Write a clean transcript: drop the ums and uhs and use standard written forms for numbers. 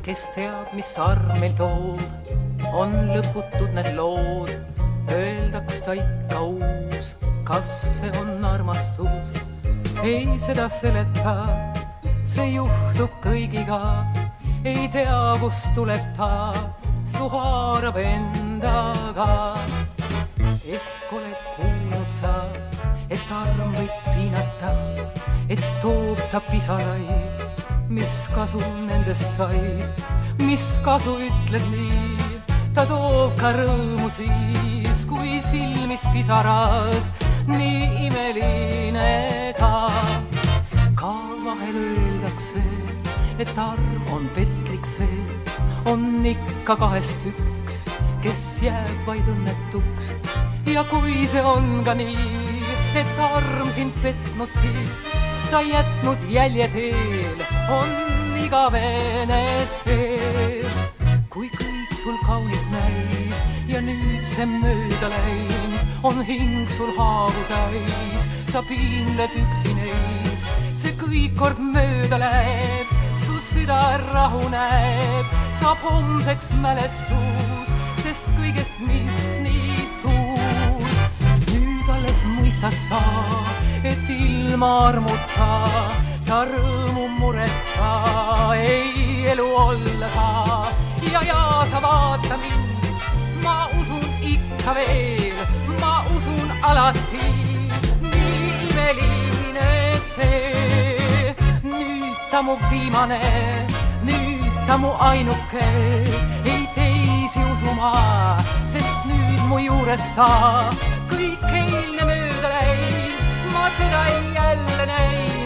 kes teab, mis arm meil toob, on lõputud need lood. Öeldaks ta ikka uus, kas see on armastus? Ei seda seleta, see juhtub kõigiga. Ei tea, kust tuleb ta, su haarab endaga. Ehk oled kuulnud sa, et arm võib piinata, et toob ta pisaraid. Mis kasu nendest sai, mis kasu ütled nii? Ta toob ka rõõmu siis, kui silmis pisarad, nii imeline ta. Ka vahel öeldakse, et arm on petlik see, on ikka kahest üks, kes jääb vaid õnnetuks. Ja kui see on ka nii, et arm sind petnudki, ta jätnud jälje teel, on igavene see. Kui kõik sul kaunis näis ja nüüd see mööda läinud, on hing sul haavu täis, sa piinled üksi neis. See kõik kord mööda läheb, su süda rahu näeb, saab homseks mälestus, sest kõigest mis nii suur. Nüüd alles mõistad sa, et ilma armuta ta rõõmu mureta ei elu olla saa. Ja sa vaata mind, ma usun ikka veel, ma usun alati, nii imeline see. Nüüd ta mu viimane, nüüd ta mu ainuke, ei teisi usuma, sest nüüd mu juures ta kõik eilne mööda läinud, ma teda jälle näin.